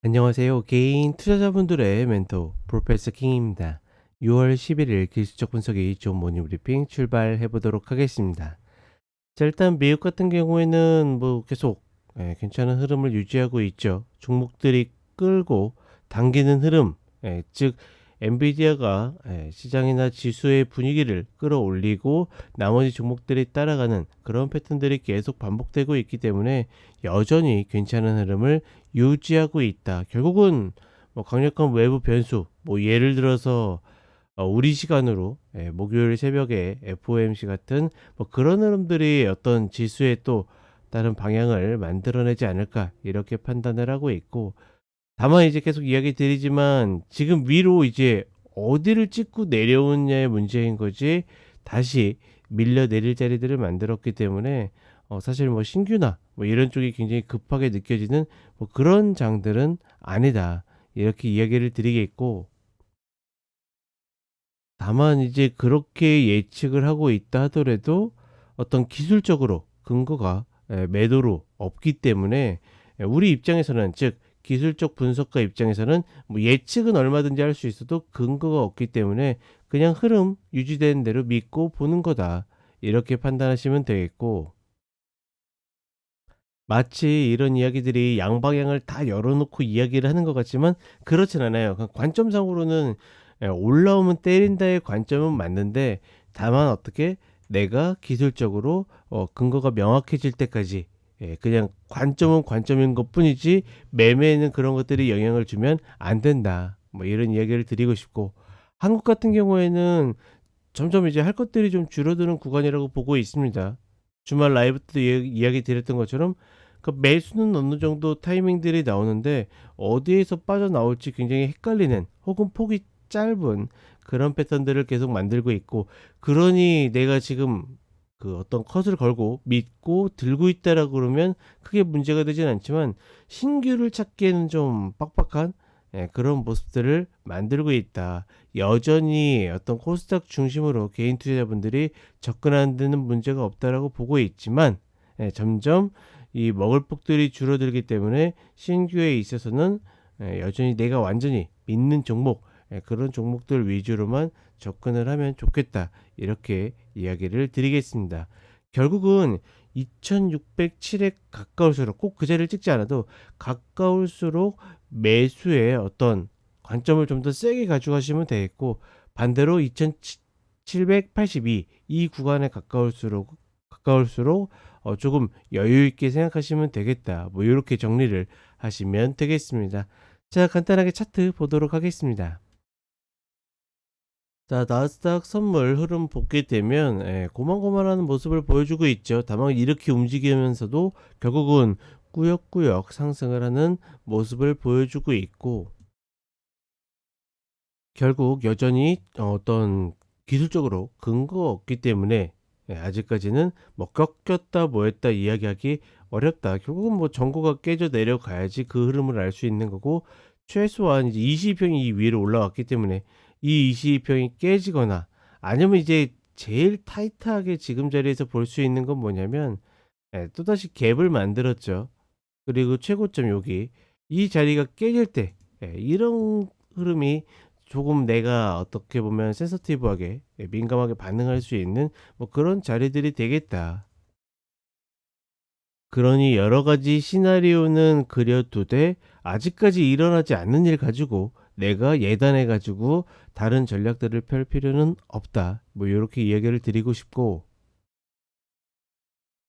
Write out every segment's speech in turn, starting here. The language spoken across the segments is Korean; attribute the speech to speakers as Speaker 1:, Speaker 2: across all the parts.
Speaker 1: 안녕하세요. 개인 투자자분들의 멘토 프로페서 킹입니다. 6월 11일 기술적 분석의 존 모닝 브리핑 출발해 보도록 하겠습니다. 자, 일단 미국 같은 경우에는 뭐 계속 괜찮은 흐름을 유지하고 있죠. 종목들이 끌고 당기는 흐름, 즉 엔비디아가 시장이나 지수의 분위기를 끌어올리고 나머지 종목들이 따라가는 그런 패턴들이 계속 반복되고 있기 때문에 여전히 괜찮은 흐름을 유지하고 있다. 결국은 뭐 강력한 외부 변수, 뭐 예를 들어서 우리 시간으로 목요일 새벽에 FOMC 같은 뭐 그런 흐름들이 어떤 지수에 또 다른 방향을 만들어내지 않을까 이렇게 판단을 하고 있고, 다만 이제 계속 이야기 드리지만 지금 위로 이제 어디를 찍고 내려오느냐의 문제인 거지, 다시 밀려 내릴 자리들을 만들었기 때문에 사실 뭐 신규나 뭐 이런 쪽이 굉장히 급하게 느껴지는 뭐 그런 장들은 아니다, 이렇게 이야기를 드리겠고, 다만 이제 그렇게 예측을 하고 있다 하더라도 어떤 기술적으로 근거가 매도로 없기 때문에, 우리 입장에서는, 즉 기술적 분석가 입장에서는 뭐 예측은 얼마든지 할 수 있어도 근거가 없기 때문에 그냥 흐름 유지되는 대로 믿고 보는 거다, 이렇게 판단하시면 되겠고, 마치 이런 이야기들이 양방향을 다 열어놓고 이야기를 하는 것 같지만 그렇진 않아요. 관점상으로는 올라오면 때린다의 관점은 맞는데, 다만 어떻게 내가 기술적으로 근거가 명확해질 때까지 그냥 관점은 관점인 것뿐이지 매매에는 그런 것들이 영향을 주면 안 된다, 뭐 이런 이야기를 드리고 싶고, 한국 같은 경우에는 점점 이제 할 것들이 좀 줄어드는 구간이라고 보고 있습니다. 주말 라이브 때도 이야기 드렸던 것처럼 그 매수는 어느 정도 타이밍들이 나오는데 어디에서 빠져나올지 굉장히 헷갈리는, 혹은 폭이 짧은 그런 패턴들을 계속 만들고 있고, 그러니 내가 지금 그 어떤 컷을 걸고 믿고 들고 있다라고 그러면 크게 문제가 되진 않지만, 신규를 찾기에는 좀 빡빡한 그런 모습들을 만들고 있다. 여전히 어떤 코스닥 중심으로 개인 투자자분들이 접근하는 데는 문제가 없다라고 보고 있지만, 점점 이 먹을 폭들이 줄어들기 때문에 신규에 있어서는 여전히 내가 완전히 믿는 종목, 그런 종목들 위주로만 접근을 하면 좋겠다, 이렇게 이야기를 드리겠습니다. 결국은 2607에 가까울수록, 꼭 그 자리를 찍지 않아도 가까울수록 매수의 어떤 관점을 좀 더 세게 가져가시면 되겠고, 반대로 2782 이 구간에 가까울수록 조금 여유 있게 생각하시면 되겠다, 뭐 이렇게 정리를 하시면 되겠습니다. 자, 간단하게 차트 보도록 하겠습니다. 자, 나스닥 선물 흐름 보게 되면 고만고만한 모습을 보여주고 있죠. 다만 이렇게 움직이면서도 결국은 꾸역꾸역 상승을 하는 모습을 보여주고 있고, 결국 여전히 어떤 기술적으로 근거가 없기 때문에 아직까지는 뭐 꺾였다 뭐했다 이야기하기 어렵다. 결국은 뭐 전고가 깨져 내려가야지 그 흐름을 알 수 있는 거고, 최소한 이제 22평이 이 위로 올라왔기 때문에 이 22평이 깨지거나, 아니면 이제 제일 타이트하게 지금 자리에서 볼 수 있는 건 뭐냐면, 또다시 갭을 만들었죠. 그리고 최고점 여기 이 자리가 깨질 때, 이런 흐름이 조금 내가 어떻게 보면 센서티브하게, 민감하게 반응할 수 있는 뭐 그런 자리들이 되겠다. 그러니 여러 가지 시나리오는 그려두되 아직까지 일어나지 않는 일 가지고 내가 예단해 가지고 다른 전략들을 펼 필요는 없다, 뭐 요렇게 이야기를 드리고 싶고,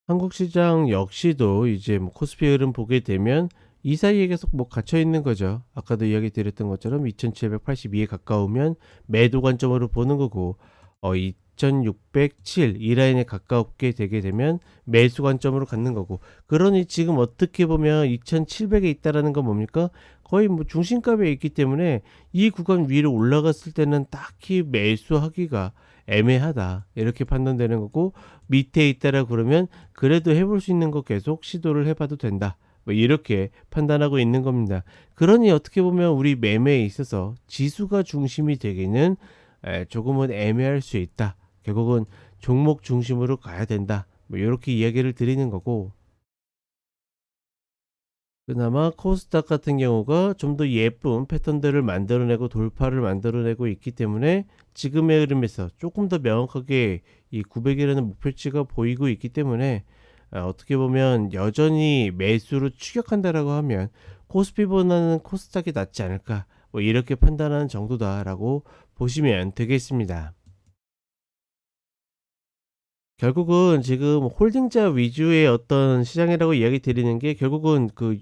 Speaker 1: 한국 시장 역시도 이제 뭐 코스피 흐름 보게 되면 이 사이에 계속 뭐 갇혀 있는 거죠. 아까도 이야기 드렸던 것처럼 2782에 가까우면 매도 관점으로 보는 거고, 2607 이 라인에 가깝게 되게 되면 매수 관점으로 갖는 거고, 그러니 지금 어떻게 보면 2700에 있다라는 건 뭡니까? 거의 뭐 중심값에 있기 때문에 이 구간 위로 올라갔을 때는 딱히 매수하기가 애매하다, 이렇게 판단되는 거고, 밑에 있다라 그러면 그래도 해볼 수 있는 거 계속 시도를 해봐도 된다, 뭐 이렇게 판단하고 있는 겁니다. 그러니 어떻게 보면 우리 매매에 있어서 지수가 중심이 되기는 조금은 애매할 수 있다. 결국은 종목 중심으로 가야 된다, 뭐 이렇게 이야기를 드리는 거고, 그나마 코스닥 같은 경우가 좀 더 예쁜 패턴들을 만들어내고 돌파를 만들어내고 있기 때문에 지금의 흐름에서 조금 더 명확하게 이 900이라는 목표치가 보이고 있기 때문에 어떻게 보면 여전히 매수로 추격한다라고 하면 코스피보다는 코스닥이 낫지 않을까 뭐 이렇게 판단하는 정도다라고 보시면 되겠습니다. 결국은 지금 홀딩자 위주의 어떤 시장이라고 이야기 드리는 게 결국은 그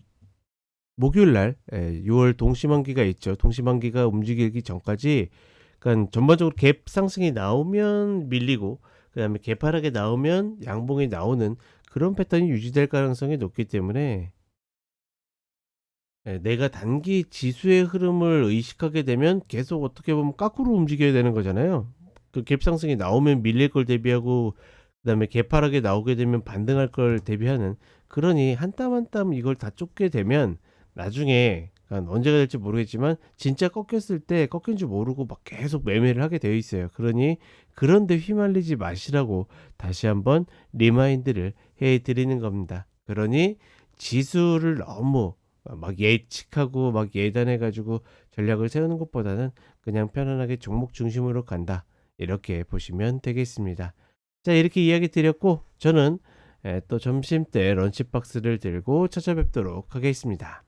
Speaker 1: 목요일 날 6월 동시만기가 있죠. 동시만기가 움직이기 전까지 그러니까 전반적으로 갭 상승이 나오면 밀리고 그다음에 개파락이 나오면 양봉이 나오는 그런 패턴이 유지될 가능성이 높기 때문에 내가 단기 지수의 흐름을 의식하게 되면 계속 어떻게 보면 거꾸로 움직여야 되는 거잖아요. 그 갭 상승이 나오면 밀릴 걸 대비하고 그다음에 개파락이 나오게 되면 반등할 걸 대비하는 그러니 한 땀 한 땀 이걸 다 쫓게 되면 나중에 그러니까 언제가 될지 모르겠지만 진짜 꺾였을 때 꺾인 줄 모르고 막 계속 매매를 하게 되어 있어요. 그러니 그런데 휘말리지 마시라고 다시 한번 리마인드를 해 드리는 겁니다. 그러니 지수를 너무 막 예측하고 막 예단해 가지고 전략을 세우는 것보다는 그냥 편안하게 종목 중심으로 간다. 이렇게 보시면 되겠습니다. 자, 이렇게 이야기 드렸고 저는 또 점심때 런치박스를 들고 찾아뵙도록 하겠습니다.